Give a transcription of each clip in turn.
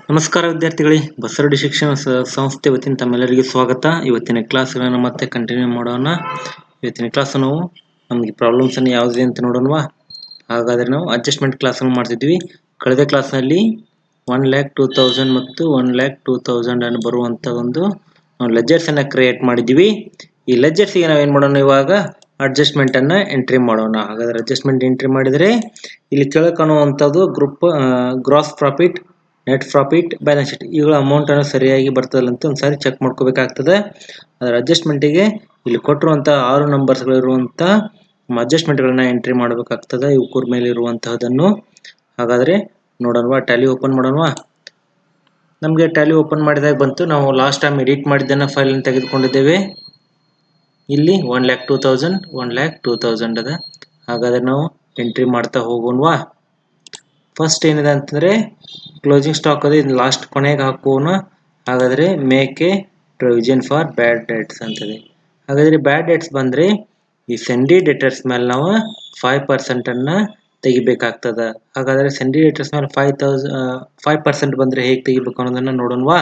ನಮಸ್ಕಾರ ವಿದ್ಯಾರ್ಥಿಗಳೇ, ಬಸರಡಿ ಶಿಕ್ಷಣ ಸಂಸ್ಥೆ ವತಿಯಿಂದ ತಮ್ಮೆಲ್ಲರಿಗೂ ಸ್ವಾಗತ. ಇವತ್ತಿನ ಕ್ಲಾಸ್ಗಳನ್ನು ಮತ್ತೆ ಕಂಟಿನ್ಯೂ ಮಾಡೋಣ. ಇವತ್ತಿನ ಕ್ಲಾಸ್ ನಾವು ನಮಗೆ ಪ್ರಾಬ್ಲಮ್ಸ್ ಅನ್ನು ಯಾವುದಿದೆ ಅಂತ ನೋಡೋಣವಾ. ಹಾಗಾದ್ರೆ ನಾವು ಅಡ್ಜಸ್ಟ್ಮೆಂಟ್ ಕ್ಲಾಸ್ ಅನ್ನು ಮಾಡ್ತಿದ್ವಿ. ಕಳೆದ ಕ್ಲಾಸ್ನಲ್ಲಿ 1,02,000 ಮತ್ತು 1,02,000 ಅನ್ನು ಬರುವಂತ ಒಂದು ಲೆಜರ್ಸ್ ಅನ್ನ ಕ್ರಿಯೇಟ್ ಮಾಡಿದ್ವಿ. ಈ ಲೆಜರ್ಸ್ ಗೆ ನಾವೇನ್ ಮಾಡೋಣ, ಇವಾಗ ಅಡ್ಜಸ್ಟ್ಮೆಂಟ್ ಅನ್ನ ಎಂಟ್ರಿ ಮಾಡೋಣ. ಹಾಗಾದ್ರೆ ಅಡ್ಜಸ್ಟ್ಮೆಂಟ್ ಎಂಟ್ರಿ ಮಾಡಿದರೆ ಇಲ್ಲಿ ಕೆಳಕಾಣುವಂತದ್ದು gross profit, net profit, balance sheet ಇವುಗಳ ಅಮೌಂಟ್ ಅನ್ನು ಸರಿಯಾಗಿ ಬರ್ತದಲ್ಲ ಅಂತ ಒಂದ್ಸಾರಿ ಚೆಕ್ ಮಾಡ್ಕೋಬೇಕಾಗ್ತದೆ. ಅದರ ಅಡ್ಜಸ್ಟ್ಮೆಂಟಿಗೆ ಇಲ್ಲಿ ಕೊಟ್ಟಿರುವಂತಹ 6 ನಂಬರ್ಸ್ಗಳು ಇರುವಂತ ಅಡ್ಜಸ್ಟ್ಮೆಂಟ್ ಗಳನ್ನ ಎಂಟ್ರಿ ಮಾಡಬೇಕಾಗ್ತದೆ, ಇವ್ಕೂರ್ ಮೇಲೆ ಇರುವಂತಹದನ್ನು. ಹಾಗಾದ್ರೆ ನೋಡೋಣವಾ, ಟ್ಯಾಲಿ ಓಪನ್ ಮಾಡೋಣವಾ. ನಮಗೆ ಟ್ಯಾಲಿ ಓಪನ್ ಮಾಡಿದಾಗ ಬಂತು, ನಾವು ಲಾಸ್ಟ್ ಟೈಮ್ ಎಡಿಟ್ ಮಾಡಿದ್ದನ್ನ ಫೈಲ್ ಅನ್ನು ತೆಗೆದುಕೊಂಡಿದ್ದೇವೆ. ಇಲ್ಲಿ 1,02,000 1,02,000 ಅದ. ಹಾಗಾದ್ರೆ ನಾವು ಎಂಟ್ರಿ ಮಾಡ್ತಾ ಹೋಗೋಣವಾ. ಫಸ್ಟ್ ಏನಿದೆ ಅಂತಂದ್ರೆ ಕ್ಲೋಸಿಂಗ್ ಸ್ಟಾಕ್ ಅದೇ ಲಾಸ್ಟ್ ಕೊನೆಗೆ ಹಾಕೋಣ. ಹಾಗಾದ್ರೆ make a provision for bad debts ಅಂತದೆ. ಹಾಗಾದ್ರೆ ಬ್ಯಾಡ್ ಡೆಟ್ಸ್ ಬಂದ್ರೆ ಈ ಸೆಂಡಿ ಡೆಟರ್ಸ್ ಮೇಲೆ ನಾವು 5% ಅನ್ನ ತೆಗಿಬೇಕಾಗ್ತದ. ಹಾಗಾದ್ರೆ ಸೆಂಡಿ ಡೆಟರ್ಸ್ ಮೇಲೆ 5% ಬಂದ್ರೆ ಹೇಗೆ ತೆಗಿಬೇಕು ಅನ್ನೋದನ್ನ ನೋಡೋಣವಾ.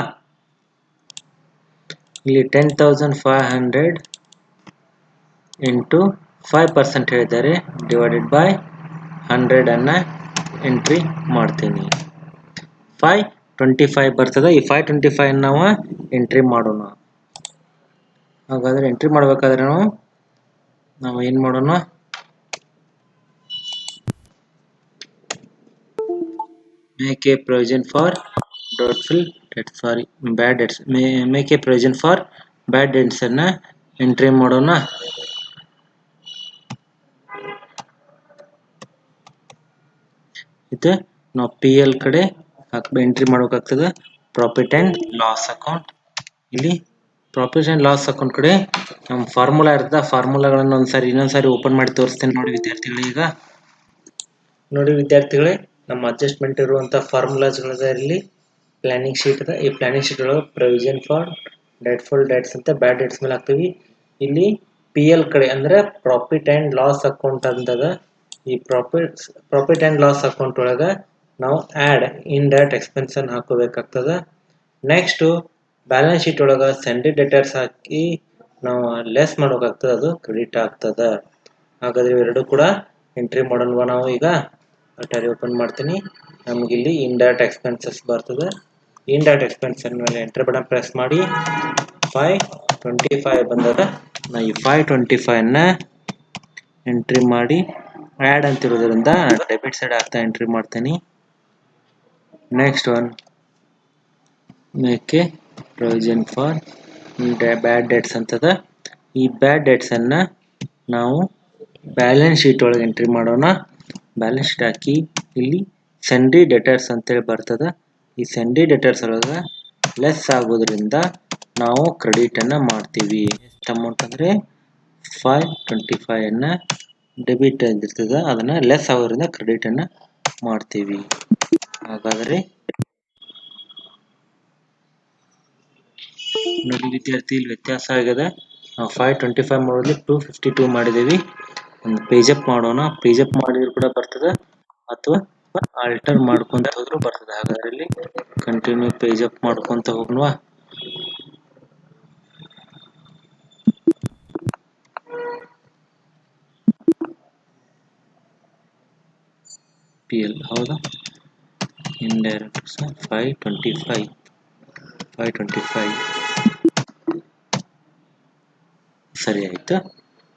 ಇಲ್ಲಿ 10,500 ಇಂಟು 5% ಹೇಳಿದ್ದಾರೆ, ಡಿವೈಡೆಡ್ ಬೈ 100 ಅನ್ನ ಎಂಟ್ರಿ ಮಾಡ್ತೀನಿ. 525 ಬರ್ತದೆ. ಈ 525 ನಾವು ಎಂಟ್ರಿ ಮಾಡೋಣ. ಹಾಗಾದ್ರೆ ಎಂಟ್ರಿ ಮಾಡ್ಬೇಕಾದ್ರೆ ನಾವು ಏನ್ ಮಾಡೋಣ, make a provision for bad debts, make a provision for bad debts ಅನ್ನ ಎಂಟ್ರಿ ಮಾಡೋಣ. ಇದು ನಾವು PL ಕಡೆ ಎಂಟ್ರಿ ಮಾಡಬೇಕಾಗ್ತದೆ, ಪ್ರಾಫಿಟ್ ಅಂಡ್ ಲಾಸ್ ಅಕೌಂಟ್. ಇಲ್ಲಿ ಪ್ರಾಫಿಟ್ ಅಂಡ್ ಲಾಸ್ ಅಕೌಂಟ್ ಕಡೆ ನಮ್ಮ ಫಾರ್ಮುಲಾ ಇರ್ತದೆ. ಫಾರ್ಮುಲಾಗಳನ್ನು ಇನ್ನೊಂದ್ಸಾರಿ ಓಪನ್ ಮಾಡಿ ತೋರಿಸ್ತೇನೆ ನೋಡಿ ವಿದ್ಯಾರ್ಥಿಗಳೇ. ಈಗ ನೋಡಿ ವಿದ್ಯಾರ್ಥಿಗಳೇ, ನಮ್ಮ ಅಡ್ಜಸ್ಟ್ಮೆಂಟ್ ಇರುವಂತಹ ಫಾರ್ಮುಲಾಸ್ ಇಲ್ಲಿ ಪ್ಲಾನಿಂಗ್ ಶೀಟ್ ಇದೆ. ಈ ಪ್ಲಾನಿಂಗ್ ಶೀಟ್ ಒಳಗೆ ಪ್ರೊವಿಷನ್ ಫಾರ್ ಡೆಟ್ಫುಲ್ ಡೆಟ್ಸ್ ಅಂತ ಬ್ಯಾಡ್ ಡೆಟ್ಸ್ ಮೇಲೆ ಹಾಕ್ತೀವಿ. ಇಲ್ಲಿ PL ಕಡೆ ಅಂದ್ರೆ ಪ್ರಾಫಿಟ್ ಅಂಡ್ ಲಾಸ್ ಅಕೌಂಟ್ ಅಂತದ. ಈ ಪ್ರಾಫಿಟ್ ಅಂಡ್ ಲಾಸ್ ಅಕೌಂಟ್ ಒಳಗ ನಾವು ಆಡ್ ಇಂಡೈರೆಕ್ಟ್ ಎಕ್ಸ್ಪೆನ್ಸ್ ಅನ್ನು ಹಾಕೋಬೇಕಾಗ್ತದ. ನೆಕ್ಸ್ಟ್ ಬ್ಯಾಲೆನ್ಸ್ ಶೀಟ್ ಒಳಗ ಸೆಂಡಿ ಡೆಟರ್ಸ್ ಹಾಕಿ ನಾವು ಲೆಸ್ ಮಾಡೋಕಾಗ್ತದೆ, ಅದು ಕ್ರೆಡಿಟ್ ಆಗ್ತದ. ಹಾಗಾದ್ರೆ ಇವೆರಡು ಕೂಡ ಎಂಟ್ರಿ ಮಾಡೋಣವಾ. ನಾವು ಈಗ ಟ್ಯಾಲಿ ಓಪನ್ ಮಾಡ್ತೀನಿ. ನಮ್ಗೆ ಇಲ್ಲಿ ಇಂಡೈರೆಕ್ಟ್ ಎಕ್ಸ್ಪೆನ್ಸಸ್ ಬರ್ತದೆ. ಇಂಡೈರೆಕ್ಟ್ ಎಕ್ಸ್ಪೆನ್ಸ್ ಮೇಲೆ ಎಂಟ್ರಿ ಬಟನ್ ಪ್ರೆಸ್ ಮಾಡಿ 525 ಬಂದದ. ನಾ ಈ 525 ಅನ್ನ ಎಂಟ್ರಿ ಮಾಡಿ ಆಡ್ ಅಂತ ಇರೋದ್ರಿಂದ ಡೆಬಿಟ್ ಸೈಡ್ ಆಗ್ತಾ ಎಂಟ್ರಿ ಮಾಡ್ತೀನಿ. Next one make a provision for bad debts ಅಂತದ. ಈ ಬ್ಯಾಡ್ ಡೆಟ್ಸ್ ಅನ್ನ ನಾವು ಬ್ಯಾಲೆನ್ಸ್ ಶೀಟ್ ಒಳಗೆ ಎಂಟ್ರಿ ಮಾಡೋಣ. ಬ್ಯಾಲೆನ್ಸ್ ಶೀಟ್ ಹಾಕಿ ಇಲ್ಲಿ ಸೆಂಡಿ ಡೆಟರ್ಸ್ ಅಂತೇಳಿ ಬರ್ತದ. ಈ ಸೆಂಡಿ ಡೆಟರ್ಸ್ ಒಳಗೆ ಲೆಸ್ ಆಗೋದ್ರಿಂದ ನಾವು ಕ್ರೆಡಿಟ್ ಅನ್ನ ಮಾಡ್ತೀವಿ. ಎಷ್ಟು ಅಮೌಂಟ್ ಅಂದ್ರೆ 525 ಅನ್ನ ಡೆಬಿಟ್ ಆಗಿರ್ತದ, ಅದನ್ನ ಲೆಸ್ ಆಗೋದ್ರಿಂದ ಕ್ರೆಡಿಟ್ ಅನ್ನ ಮಾಡ್ತೀವಿ. ಹಾಗಾದ್ರೆ ನೋಡಿ ವಿದ್ಯಾರ್ಥಿ, ಇಲ್ಲಿ ವ್ಯತ್ಯಾಸ ಆಗಿದೆ. ನಾವು 525 ಮಾಡೋದ್ರಲ್ಲಿ 252 ಮಾಡಿದೇವಿ. ಒಂದು ಪೇಜ್ ಅಪ್ ಮಾಡೋಣ. ಪೇಜ್ ಅಪ್ ಮಾಡಿದ್ರು ಕೂಡ ಬರ್ತದೆ ಅಥವಾ ಆಲ್ಟರ್ ಮಾಡ್ಕೊಂತ ಹೋದ್ರು ಬರ್ತದೆ. ಹಾಗಾದ್ರೆ ಇಲ್ಲಿ ಕಂಟಿನ್ಯೂ ಪೇಜ್ ಅಪ್ ಮಾಡ್ಕೊಂತ ಹೋಗೋಣ. PL ಹೌದಾ, ಇಂಡೈರೆಕ್ಟ್ 525 ಸರಿ ಆಯ್ತು.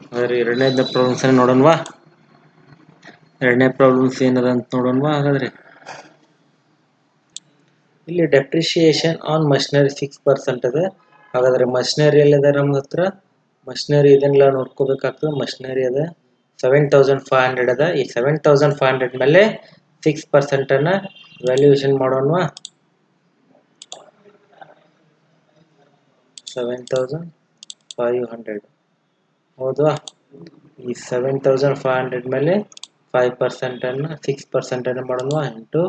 ಹಾಗಾದ್ರೆ ಎರಡನೇ ಪ್ರಾಬ್ಲಮ್ಸ್ ನೋಡೋಣವಾ. ಎರಡನೇ ಪ್ರಾಬ್ಲಮ್ಸ್ ಏನದ ಅಂತ ನೋಡೋಣವಾ. ಹಾಗಾದ್ರೆ ಇಲ್ಲಿ ಡೆಪ್ರಿಸಿಯೇಷನ್ ಆನ್ ಮಷಿನರಿ 6% ಅದ. ಹಾಗಾದ್ರೆ ಮಷಿನರಿ ಎಲ್ಲಿದೆ ನಮ್ಮ ಹತ್ರ? ಮಷಿನರಿ ಇದನ್ನೆಲ್ಲ ನೋಡ್ಕೋಬೇಕಾಗ್ತದೆ. ಮಷಿನರಿ ಅದ 7,500 ಅದ. ಈ 7,500 ಮೇಲೆ 6% ಅನ್ನ ವ್ಯಾಲ್ಯೂಯೇಷನ್ ಮಾಡೋಣವಾ. 7,500 ಹೌದಾ. ಈ 7,500 ಮೇಲೆ 5% ಅನ್ನ 6% ಅನ್ನ ಮಾಡೋಣವಾ. Into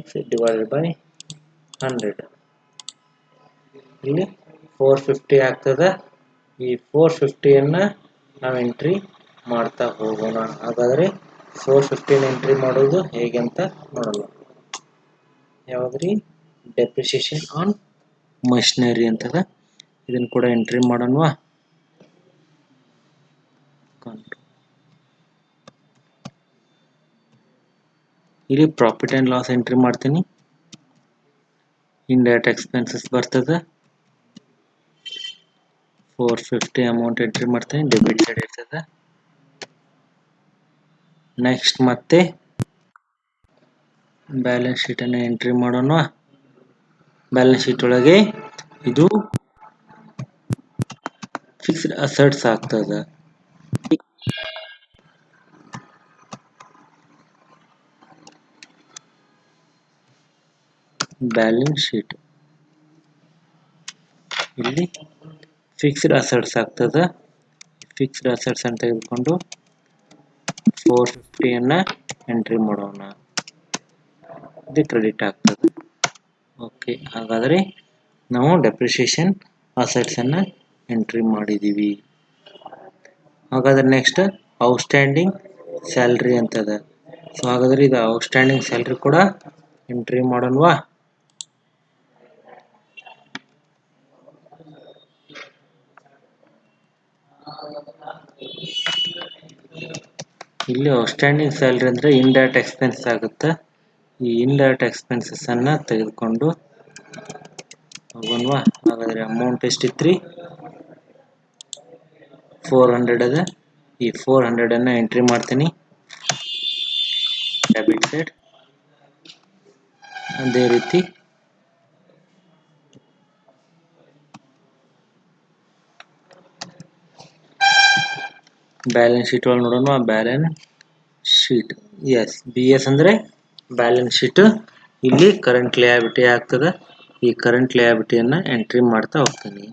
6 divided by 100. ಇಲ್ಲಿ 450 ಆಗ್ತದೆ. ಈ 450 ಅನ್ನ ನಾವು ಎಂಟ್ರಿ ಮಾಡ್ತಾ ಹೋಗೋಣ. ಹಾಗಾದ್ರೆ 450 ಎಂಟ್ರಿ ಮಾಡೋದು ಹೇಗೆ ಅಂತ ನೋಡೋಣ. ಯಾವ್ದ್ರಿ? ಡೆಪ್ರಿಸಿಯೇಷನ್ ಆನ್ ಮಷಿನರಿ ಅಂತದ, ಇದನ್ನು ಕೂಡ ಎಂಟ್ರಿ ಮಾಡೋಣವಾ. ಇಲ್ಲಿ ಪ್ರಾಫಿಟ್ ಆ್ಯಂಡ್ ಲಾಸ್ ಎಂಟ್ರಿ ಮಾಡ್ತೀನಿ. ಇಂಡೈರೆಕ್ಟ್ ಎಕ್ಸ್ಪೆನ್ಸಸ್ ಬರ್ತದೆ, 450 ಅಮೌಂಟ್ ಎಂಟ್ರಿ ಮಾಡ್ತೀನಿ, ಡೆಬಿಟ್ ಸೈಡ್ ಇರ್ತದೆ. ನೆಕ್ಸ್ಟ್ ಮತ್ತೆ ಬ್ಯಾಲೆನ್ಸ್ ಶೀಟನ್ನು ಎಂಟ್ರಿ ಮಾಡೋಣ. ಬ್ಯಾಲೆನ್ಸ್ ಶೀಟ್ ಒಳಗೆ ಇದು ಫಿಕ್ಸ್ಡ್ ಅಸೆಟ್ಸ್ ಆಗ್ತದೆ. ಬ್ಯಾಲೆನ್ಸ್ ಶೀಟ್ ಇಲ್ಲಿ ಫಿಕ್ಸ್ಡ್ ಅಸೆಟ್ಸ್ ಆಗ್ತದೆ. ಫಿಕ್ಸ್ಡ್ ಅಸೆಟ್ಸ್ ಅಂತ ತೆಗೆದುಕೊಂಡು 450 ಎಂಟ್ರಿ ಮಾಡೋಣ. ಇದು ಕ್ರೆಡಿಟ್ ಆಗ್ತದೆ. ಓಕೆ, ಹಾಗಾದರೆ ನಾವು ಡೆಪ್ರಿಸಿಯೇಷನ್ ಅಸೆಟ್ಸ್ ಅನ್ನು ಎಂಟ್ರಿ ಮಾಡಿದ್ದೀವಿ. ಹಾಗಾದ್ರೆ ನೆಕ್ಸ್ಟ್ ಔಟ್ಸ್ಟ್ಯಾಂಡಿಂಗ್ ಸ್ಯಾಲ್ರಿ ಅಂತದ. ಸೊ ಹಾಗಾದ್ರೆ ಇದು ಔಟ್ಸ್ಟ್ಯಾಂಡಿಂಗ್ ಸ್ಯಾಲ್ರಿ ಕೂಡ ಎಂಟ್ರಿ ಮಾಡೋಣವಾ. ಇಲ್ಲಿ ಔಟ್ಸ್ಟ್ಯಾಂಡಿಂಗ್ ಸ್ಯಾಲ್ರಿ ಅಂದರೆ ಇಂಡೈರೆಕ್ಟ್ ಎಕ್ಸ್ಪೆನ್ಸ್ ಆಗುತ್ತೆ. ಈ ಇಂಡೈರೆಕ್ಟ್ ಎಕ್ಸ್ಪೆನ್ಸಸ್ ಅನ್ನು ತೆಗೆದುಕೊಂಡು ಹೋಗೋಣವಾ. ಹಾಗಾದರೆ ಅಮೌಂಟ್ ಎಷ್ಟಿತ್ತು? 400 ಅದ. ಈ 400 ಎಂಟ್ರಿ ಮಾಡ್ತೀನಿ ಡೆಬಿಟ್ ಸೈಡ್. ಅದೇ ರೀತಿ ಬ್ಯಾಲೆನ್ಸ್ ಶೀಟ್ ಒಳಗೆ ನೋಡೋಣ. ಬ್ಯಾಲೆನ್ಸ್ ಶೀಟ್ BS ಅಂದರೆ ಬ್ಯಾಲೆನ್ಸ್ ಶೀಟ್. ಇಲ್ಲಿ ಕರೆಂಟ್ ಲಯಬಿಲಿಟಿ ಆಗ್ತದೆ. ಈ ಕರೆಂಟ್ ಲಯಬಿಲಿಟಿಯನ್ನು ಎಂಟ್ರಿ ಮಾಡ್ತಾ ಹೋಗ್ತೀನಿ.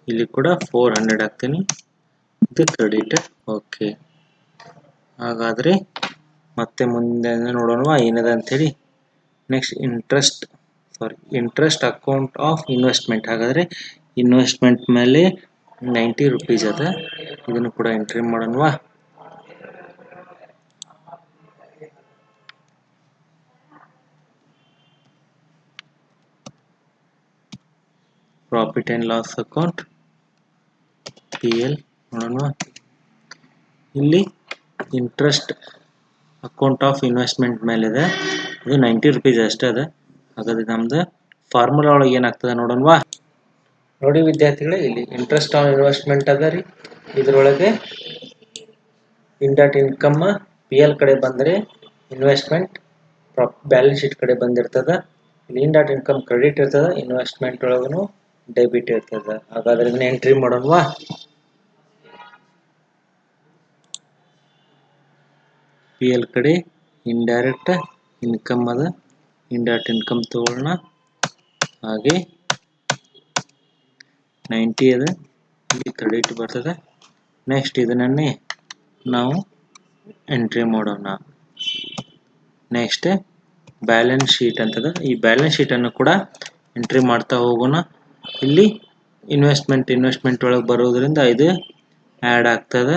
ಇಲ್ಲಿ ಕೂಡ 400 ಹಾಕ್ತೀನಿ, ಇದು ಕ್ರೆಡಿಟ್. ಓಕೆ, ಹಾಗಾದರೆ ಮತ್ತೆ ಮುಂದೆ ನೋಡೋಣ ಏನದ ಅಂಥೇಳಿ. Next interest account of investment. ಹಾಗಾದರೆ ಇನ್ವೆಸ್ಟ್ಮೆಂಟ್ ಮೇಲೆ 90 ರೂಪೀಸ್ ಅದ. ಇದನ್ನು ಕೂಡ ಎಂಟ್ರಿ ಮಾಡೋಣವಾ. Profit and loss account PL ನೋಡೋಣ. ಇಲ್ಲಿ ಇಂಟ್ರೆಸ್ಟ್ ಅಕೌಂಟ್ ಆಫ್ ಇನ್ವೆಸ್ಟ್ಮೆಂಟ್ ಮೇಲಿದೆ, ಇದು 90 ರೂಪೀಸ್ ಅಷ್ಟೇ ಅದ. ಹಾಗಾದ್ರೆ ನಮ್ದು ಫಾರ್ಮುಲಾ ಒಳಗೆ ಏನಾಗ್ತದೆ ನೋಡೋಣವಾ. ನೋಡಿ ವಿದ್ಯಾರ್ಥಿಗಳೇ, ಇಲ್ಲಿ ಇಂಟ್ರೆಸ್ಟ್ ಆನ್ ಇನ್ವೆಸ್ಟ್ಮೆಂಟ್ ಅದ ರೀ. ಇದರೊಳಗೆ ಇಂಡೈರೆಕ್ಟ್ ಇನ್ಕಮ್ PL ಕಡೆ ಬಂದರೆ ಇನ್ವೆಸ್ಟ್ಮೆಂಟ್ ಬ್ಯಾಲೆನ್ಸ್ ಶೀಟ್ ಕಡೆ ಬಂದಿರ್ತದೆ. ಇಲ್ಲಿ ಇಂಡೈರೆಕ್ಟ್ ಇನ್ಕಮ್ ಕ್ರೆಡಿಟ್ ಇರ್ತದೆ, ಇನ್ವೆಸ್ಟ್ಮೆಂಟ್ ಒಳಗೂ ಡೆಬಿಟ್ ಇರ್ತದೆ. ಹಾಗಾದ್ರೆ ಇದನ್ನ ಎಂಟ್ರಿ ಮಾಡೋಣವಾ. PL ಕಡೆ ಇಂಡೈರೆಕ್ಟ್ ಇನ್ಕಮ್ ಅದ, ಇಂಡೈರೆಕ್ಟ್ ಇನ್ಕಮ್ ತಗೊಳ್ಳೋಣ. ಹಾಗೆ 90 ಅದ, ಇಲ್ಲಿ ಕ್ರೆಡಿಟ್ ಬರ್ತದೆ. ನೆಕ್ಸ್ಟ್ ಇದನ್ನೇ ನಾವು ಎಂಟ್ರಿ ಮಾಡೋಣ. ನೆಕ್ಸ್ಟ್ ಬ್ಯಾಲೆನ್ಸ್ ಶೀಟ್ ಅಂತದ. ಈ ಬ್ಯಾಲೆನ್ಸ್ ಶೀಟನ್ನು ಕೂಡ ಎಂಟ್ರಿ ಮಾಡ್ತಾ ಹೋಗೋಣ. ಇಲ್ಲಿ ಇನ್ವೆಸ್ಟ್ಮೆಂಟ್ ಒಳಗೆ ಬರೋದ್ರಿಂದ ಇದು ಆ್ಯಡ್ ಆಗ್ತದೆ.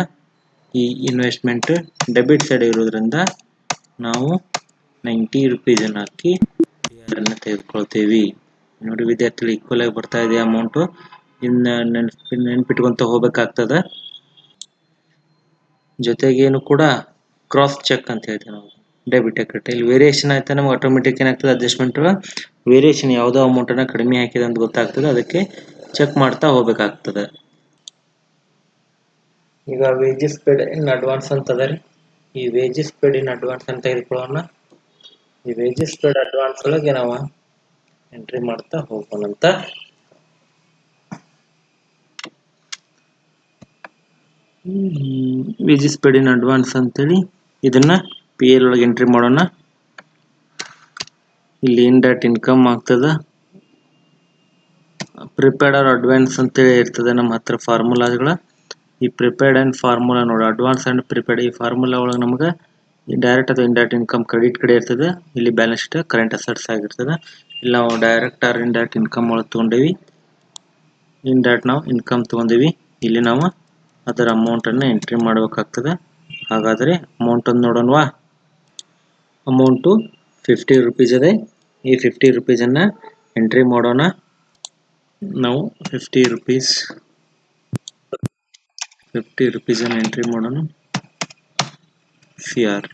ಈ ಇನ್ವೆಸ್ಟ್ಮೆಂಟ್ ಡೆಬಿಟ್ ಸೈಡ್ ಇರೋದ್ರಿಂದ ನಾವು 90 ರೂಪೀಸನ್ನು ಹಾಕಿ PLನ್ನು ತೆಗೆದುಕೊಳ್ತೀವಿ. ನೋಡಿ ವಿದ್ಯಾರ್ಥಿಗಳು, ಈಕ್ವಲ್ ಆಗಿ ಬರ್ತಾ ಇದೆ ಅಮೌಂಟು. ಇನ್ನು ನೆನ್ಪಿಟ್ಕೊಂತ ಹೋಗ್ಬೇಕಾಗ್ತದೆ. ಜೊತೆಗೇನು ಕೂಡ ಕ್ರಾಸ್ ಚೆಕ್ ಅಂತ ಹೇಳ್ತೀವಿ ನಾವು, ಡೆಬಿಟ್ ಕ್ರೆಡಿಟ್. ಇಲ್ಲಿ ವೇರಿಯೇಷನ್ ಆಯ್ತಾ ನಮ್ಗೆ ಆಟೋಮೆಟಿಕ್ ಏನಾಗ್ತದೆ, ಅಡ್ಜಸ್ಟ್ಮೆಂಟ್ ವೇರಿಯೇಷನ್ ಯಾವುದೋ ಅಮೌಂಟನ್ನು ಕಡಿಮೆ ಹಾಕಿದೆ ಅಂತ ಗೊತ್ತಾಗ್ತದೆ. ಅದಕ್ಕೆ ಚೆಕ್ ಮಾಡ್ತಾ ಹೋಗ್ಬೇಕಾಗ್ತದೆ. ಈಗ ವೇಜಸ್ ಪೇಡ್ ಇನ್ ಅಡ್ವಾನ್ಸ್ ಅಂತದ ರೀ. ಈ ವೇಜಸ್ ಪೇಡ್ ಇನ್ ಅಡ್ವಾನ್ಸ್ ಅಂತ ತೆಗೆದುಕೊಳ್ಳೋಣ. ಈ ವೇಜಸ್ ಪೇಡ್ ಅಡ್ವಾನ್ಸ್ ಒಳಗೆ ನಾವು ಎಂಟ್ರಿ ಮಾಡ್ತಾ ಹೋಗೋಣಂತ. ವೇಜಸ್ ಪೇಡ್ ಇನ್ ಅಡ್ವಾನ್ಸ್ ಅಂತೇಳಿ ಇದನ್ನ PL ಒಳಗೆ ಎಂಟ್ರಿ ಮಾಡೋಣ. ಇಲ್ಲಿ ಇಂಡೈರೆಕ್ಟ್ ಇನ್ಕಮ್ ಆಗ್ತದ. ಪ್ರಿಪೇರ್ಡ್ ಆರ್ ಅಡ್ವಾನ್ಸ್ ಅಂತೇಳಿ ಇರ್ತದೆ ನಮ್ಮ ಹತ್ರ ಫಾರ್ಮುಲಾಗಳ. ಈ ಪ್ರಿಪೇರ್ಡ್ ಆ್ಯಂಡ್ ಫಾರ್ಮುಲಾ ನೋಡಿ, ಅಡ್ವಾನ್ಸ್ ಆ್ಯಂಡ್ ಪ್ರಿಪೇರ್ಡ್. ಈ ಫಾರ್ಮುಲಾ ಒಳಗೆ ನಮಗೆ ಡೈರೆಕ್ಟ್ ಅಥವಾ ಇಂಡೈರೆಕ್ಟ್ ಇನ್ಕಮ್ ಕ್ರೆಡಿಟ್ ಕಡೆ ಇರ್ತದೆ. ಇಲ್ಲಿ ಬ್ಯಾಲೆನ್ಸ್ ಶೀಟ್ ಕರೆಂಟ್ ಅಸೆಟ್ಸ್ ಆಗಿರ್ತದೆ. ಇಲ್ಲಿ ನಾವು ಡೈರೆಕ್ಟ್ ಆರ್ ಇಂಡೈರೆಕ್ಟ್ ಇನ್ಕಮ್ ಒಳಗೆ ತೊಗೊಂಡೇವಿ. ಇಂಡೈರೆಕ್ಟ್ ನಾವು ಇನ್ಕಮ್ ತೊಗೊಂಡೇವಿ. ಇಲ್ಲಿ ನಾವು ಅದರ ಅಮೌಂಟನ್ನು ಎಂಟ್ರಿ ಮಾಡಬೇಕಾಗ್ತದೆ. ಹಾಗಾದರೆ ಅಮೌಂಟನ್ನು ನೋಡೋಣವಾ. ಅಮೌಂಟು 50 ರೂಪೀಸ್ ಇದೆ. ಈ 50 ರೂಪೀಸನ್ನು ಎಂಟ್ರಿ ಮಾಡೋಣ. ನಾವು 50 ರೂಪೀಸನ್ನು ಎಂಟ್ರಿ ಮಾಡೋಣ. CR.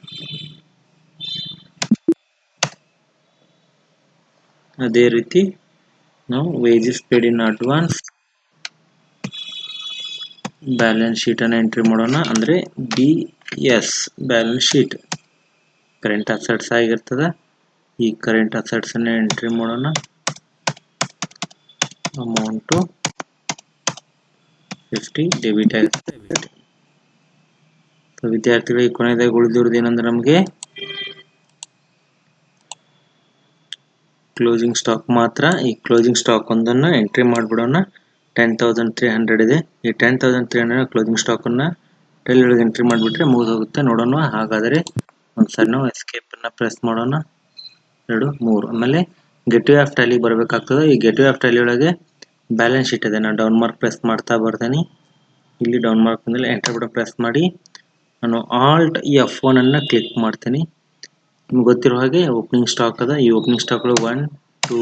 ಅದೇ ರೀತಿ ನಾವು wages paid in advance balance ಶೀಟನ್ನು ಎಂಟ್ರಿ ಮಾಡೋಣ. ಅಂದರೆ BS balance sheet current assets ಆಗಿರ್ತದೆ. ಈ ಕರೆಂಟ್ ಅಸೆಟ್ಸನ್ನು ಎಂಟ್ರಿ ಮಾಡೋಣ. ಅಮೌಂಟು 50 ಡೆಬಿಟ್ ಆಗುತ್ತೆ. ವಿದ್ಯಾರ್ಥಿಗಳಿಗೆ ಕೊನೆಯದಾಗಿ ಉಳಿದಿರೋದು ಏನಂದ್ರೆ ನಮಗೆ ಕ್ಲೋಸಿಂಗ್ ಸ್ಟಾಕ್ ಮಾತ್ರ. ಈ ಕ್ಲೋಸಿಂಗ್ ಸ್ಟಾಕ್ ಒಂದನ್ನು ಎಂಟ್ರಿ ಮಾಡಿಬಿಡೋಣ. 10,300 ಇದೆ. ಈ 10,300 ಕ್ಲೋಸಿಂಗ್ ಸ್ಟಾಕನ್ನು ಟೈಲ್ ಒಳಗೆ ಎಂಟ್ರಿ ಮಾಡಿಬಿಟ್ರೆ ಮುಗಿದೋಗುತ್ತೆ. ನೋಡೋಣ. ಹಾಗಾದರೆ ಒಂದ್ಸರಿ ನಾವು ಎಸ್ಕೇಪನ್ನು ಪ್ರೆಸ್ ಮಾಡೋಣ. 2 3 ಆಮೇಲೆ ಗೆಟ್ವೇ ಆಫ್ ಟ್ಯಾಲಿಗೆ ಬರಬೇಕಾಗ್ತದೆ. ಈ ಗೆಟ್ವೇ ಆಫ್ ಟ್ಯಾಲಿ ಒಳಗೆ ಬ್ಯಾಲೆನ್ಸ್ ಶೀಟ್ ಇದೆ. ನಾನು ಡೌನ್ ಮಾರ್ಕ್ ಪ್ರೆಸ್ ಮಾಡ್ತಾ ಬರ್ತೀನಿ. ಇಲ್ಲಿ ಡೌನ್ ಮಾರ್ಕ್ ಮೇಲೆ ಎಂಟರ್ ಬಟನ್ ಪ್ರೆಸ್ ಮಾಡಿ ನಾನು ಆಲ್ಟ್ F1 ಅನ್ನು ಕ್ಲಿಕ್ ಮಾಡ್ತೀನಿ. ನಿಮ್ಗೆ ಗೊತ್ತಿರೋ ಹಾಗೆ ಓಪನಿಂಗ್ ಸ್ಟಾಕ್ ಅದ. ಈ ಓಪನಿಂಗ್ ಸ್ಟಾಕ್ 1 2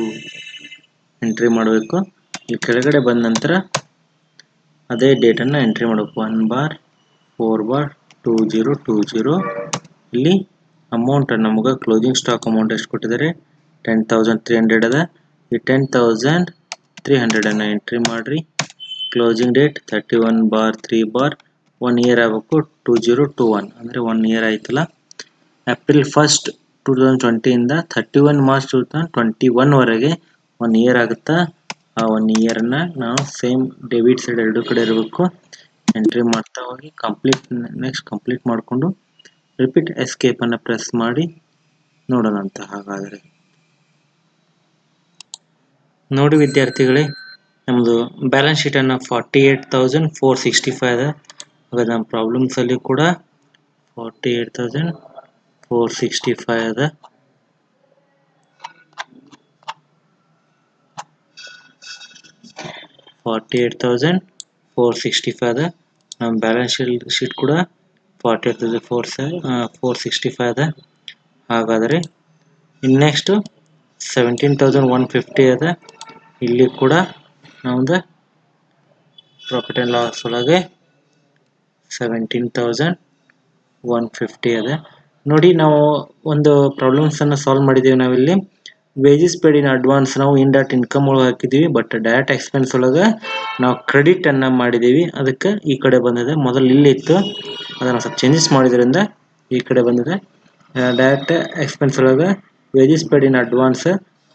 ಎಂಟ್ರಿ ಮಾಡಬೇಕು. ಈ ಕೆಳಗಡೆ ಬಂದ ನಂತರ ಅದೇ ಡೇಟನ್ನು ಎಂಟ್ರಿ ಮಾಡಬೇಕು. 1/4/2020. ಇಲ್ಲಿ ಅಮೌಂಟ್ ನಮಗೆ ಕ್ಲೋಸಿಂಗ್ ಸ್ಟಾಕ್ ಅಮೌಂಟ್ ಎಷ್ಟು ಕೊಟ್ಟಿದ್ದಾರೆ? 10,300 ಅದ. ಈ 10,300 ಅನ್ನು ಎಂಟ್ರಿ ಮಾಡಿರಿ. ಕ್ಲೋಸಿಂಗ್ ಡೇಟ್ 31/3/1 ಇಯರ್ ಆಗಬೇಕು. 2021 ಅಂದರೆ 1 ಇಯರ್ ಆಯ್ತಲ್ಲ. ಏಪ್ರಿಲ್ 1st 2020 ಇಂದ 31 ಮಾರ್ಚ್ 2021 ವರೆಗೆ 1 ಇಯರ್ ಆಗುತ್ತಾ. ಆ 1 ಇಯರನ್ನು ನಾವು ಸೇಮ್ ಡೆಬಿಟ್ ಸೈಡ್ ಎರಡು ಕಡೆ ಇರಬೇಕು. ಎಂಟ್ರಿ ಮಾಡ್ತಾ ಹೋಗಿ ನೆಕ್ಸ್ಟ್ ಕಂಪ್ಲೀಟ್ ಮಾಡಿಕೊಂಡು ರಿಪೀಟ್ ಎಸ್ಕೇಪನ್ನು ಪ್ರೆಸ್ ಮಾಡಿ ನೋಡೋಣ ಅಂತ. ಹಾಗಾದರೆ ನೋಡಿ ವಿದ್ಯಾರ್ಥಿಗಳೇ, ನಮ್ಮದು ಬ್ಯಾಲೆನ್ಸ್ ಶೀಟನ್ನು 48,465 ಅದ. ಹಾಗಾದ್ರೆ ನಮ್ಮ ಪ್ರಾಬ್ಲಮ್ಸಲ್ಲಿ ಕೂಡ 48,465 ಅದ. ನಮ್ಮ ಬ್ಯಾಲೆನ್ಸ್ ಶೀಟ್ ಕೂಡ 48,465 ಅದ. ಹಾಗಾದರೆ ನೆಕ್ಸ್ಟು 17,150 ಅದ. ಇಲ್ಲಿ ಕೂಡ ನಮ್ಮದು ಪ್ರಾಫಿಟ್ ಆ್ಯಂಡ್ ಲಾಸ್ ಒಳಗೆ 17,150 ಅದ. ನೋಡಿ, ನಾವು ಒಂದು ಪ್ರಾಬ್ಲಮ್ಸನ್ನು ಸಾಲ್ವ್ ಮಾಡಿದ್ದೀವಿ. ನಾವಿಲ್ಲಿ ವೇಜಸ್ ಪೇಡ್ ಇನ್ ಅಡ್ವಾನ್ಸ್ ನಾವು ಇಂಡೈರೆಕ್ಟ್ ಇನ್ಕಮ್ ಒಳಗೆ ಹಾಕಿದ್ದೀವಿ. ಬಟ್ ಡೈರೆಕ್ಟ್ ಎಕ್ಸ್ಪೆನ್ಸ್ ಒಳಗೆ ನಾವು ಕ್ರೆಡಿಟನ್ನು ಮಾಡಿದ್ದೀವಿ. ಅದಕ್ಕೆ ಈ ಕಡೆ ಬಂದಿದೆ. ಮೊದಲು ಇಲ್ಲಿತ್ತು, ಅದನ್ನು ಸ್ವಲ್ಪ ಚೇಂಜಸ್ ಮಾಡಿದ್ರಿಂದ ಈ ಕಡೆ ಬಂದಿದೆ. ಡೈರೆಕ್ಟ್ ಎಕ್ಸ್ಪೆನ್ಸ್ ಒಳಗೆ wages paid in advance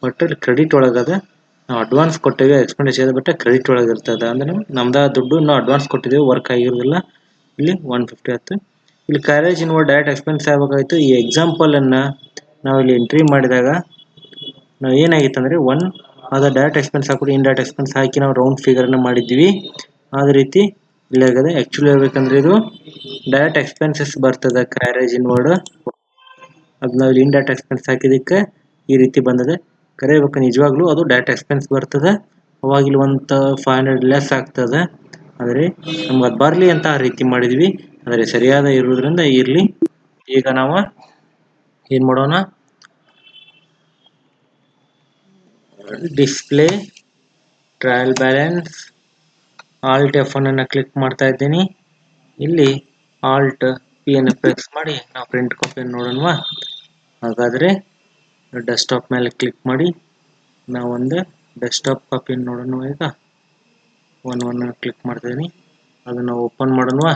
but credit ಒಳಗದ. ನಾವು ಅಡ್ವಾನ್ಸ್ ಕೊಟ್ಟೇವೆ, ಎಕ್ಸ್ಪೆಂಡಿಚರ್ ಬಟ್ ಕ್ರೆಡಿಟ್ ಒಳಗೆ ಇರ್ತದೆ. ಅಂದರೆ ನಮ್ದು ದುಡ್ಡು ನಾವು ಅಡ್ವಾನ್ಸ್ ಕೊಟ್ಟಿದ್ದೀವಿ, ವರ್ಕ್ ಆಗಿರೋದಿಲ್ಲ. ಇಲ್ಲಿ 150 ಆಯ್ತು. ಇಲ್ಲಿ ಕ್ಯಾರೇಜ್ ಇನ್ವರ್ಡ್ ಡೈರೆಕ್ಟ್ ಎಕ್ಸ್ಪೆನ್ಸ್ ಆಗಬೇಕಾಯಿತು. ಈ ಎಕ್ಸಾಂಪಲನ್ನು ನಾವು ಇಲ್ಲಿ ಎಂಟ್ರಿ ಮಾಡಿದಾಗ ನಾವು ಏನಾಗಿತ್ತು ಅಂದರೆ ಅದು ಡೈರೆಕ್ಟ್ ಎಕ್ಸ್ಪೆನ್ಸ್ ಹಾಕ್ಬಿಟ್ಟು ಇಂಡೈರೆಕ್ಟ್ ಎಕ್ಸ್ಪೆನ್ಸ್ ಹಾಕಿ ನಾವು ರೌಂಡ್ ಫಿಗರನ್ನು ಮಾಡಿದ್ದೀವಿ. ಅದೇ ರೀತಿ ಇಲ್ಲಿ ಆಗಿದೆ. ಆ್ಯಕ್ಚುಲಿ ಹೇಳ್ಬೇಕಂದ್ರೆ ಇದು ಡೈರೆಕ್ಟ್ ಎಕ್ಸ್ಪೆನ್ಸಸ್ ಬರ್ತದೆ ಕ್ಯಾರೇಜ್ ಇನ್ವರ್ಡ್. ಅದು ನಾವು ಇಲ್ಲಿ ಇಂಡೈರೆಕ್ಟ್ ಎಕ್ಸ್ಪೆನ್ಸ್ ಹಾಕಿದ್ದಕ್ಕೆ ಈ ರೀತಿ ಬಂದಿದೆ. ಕರೆಯಬೇಕು ನಿಜವಾಗ್ಲೂ ಅದು ಡೈರೆಕ್ಟ್ ಎಕ್ಸ್ಪೆನ್ಸ್ ಬರ್ತದೆ. ಅವಾಗ ಇಲ್ಲಿ 500 ಲೆಸ್ ಆಗ್ತದೆ. ಆದರೆ ನಮ್ಗೆ ಅದು ಬರಲಿ ಅಂತ ಆ ರೀತಿ ಮಾಡಿದ್ವಿ. ಆದರೆ ಸರಿಯಾದ ಇರೋದ್ರಿಂದ ಇರಲಿ. ಈಗ ನಾವು ಏನು ಮಾಡೋಣ, display trial balance halt F1 ಅನ್ನು ಕ್ಲಿಕ್ ಮಾಡ್ತಾ ಇದ್ದೀನಿ. ಇಲ್ಲಿ ಆಲ್ಟ್ P ಅನ್ನು ಪ್ರೆಸ್ ಮಾಡಿ ನಾವು ಪ್ರಿಂಟ್ ಕಾಪಿಯನ್ನು ನೋಡೋಣವಾ. ಹಾಗಾದರೆ ಡೆಸ್ಕ್ಟಾಪ್ ಮೇಲೆ ಕ್ಲಿಕ್ ಮಾಡಿ ನಾವು ಒಂದು ಡೆಸ್ಕ್ಟಾಪ್ ಕಾಪಿಯನ್ನು ನೋಡೋಣ. ಈಗ 1 ಕ್ಲಿಕ್ ಮಾಡ್ತಾ ಇದ್ದೀನಿ. ಅದನ್ನು ಓಪನ್ ಮಾಡೋಣವಾ.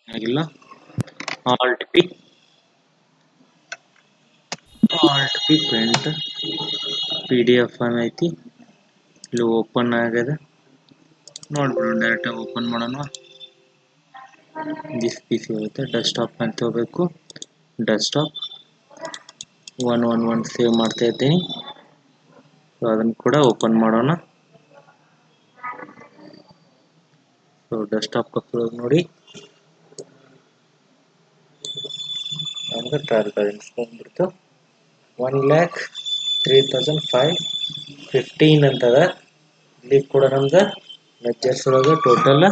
ಆಗಿಲ್ಲ. ಆಲ್ಟ್ P ಪ್ರಿಂಟ್ PDF ಐತಿ. ಇಲ್ಲಿ ಓಪನ್ ಆಗಿದೆ. ನೋಡ್ಬಿಡೋಣ, ಡೈರೆಕ್ಟಾಗಿ ಓಪನ್ ಮಾಡೋಣ. ದಿಸ್ PC ಹೋಗುತ್ತೆ. ಡೆಸ್ಕ್ಟಾಪ್ ಮೇಲೆ ತಗೋಬೇಕು. ಡೆಸ್ಕ್ಟಾಪ್ 111 ಸೇವ್ ಮಾಡ್ತಾ ಇದ್ದೀನಿ. ಸೊ ಅದನ್ನು ಕೂಡ ಓಪನ್ ಮಾಡೋಣ. ಸೊ ಡೆಸ್ಕ್ಟಾಪ್ ನೋಡಿ, ನಮ್ಗೆ ಟ್ರಯಲ್ ಬ್ಯಾಲೆನ್ಸ್ ಬಂದ್ಬಿಡ್ತು 1,03,515 ಅಂತದ. ಇಲ್ಲಿ ಕೂಡ ನಮ್ಗೆ ಲೆಡ್ಜರ್ಸ್ ಒಳಗೆ ಟೋಟಲ್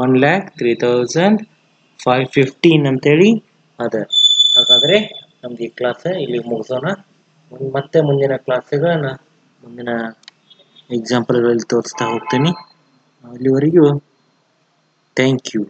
1,03,515 ಅಂತೇಳಿ ಅದ. ಹಾಗಾದ್ರೆ ನಮ್ದು ಈ ಕ್ಲಾಸ್ ಇಲ್ಲಿ ಮುಗಿಸೋಣ. ಮತ್ತೆ ಮುಂದಿನ ಕ್ಲಾಸ್ಗಳನ್ನ ಮುಂದಿನ ಎಕ್ಸಾಂಪಲ್ಗಳಲ್ಲಿ ತೋರಿಸ್ತಾ ಹೋಗ್ತೀನಿ. ಅಲ್ಲಿವರೆಗೂ ಥ್ಯಾಂಕ್ ಯು.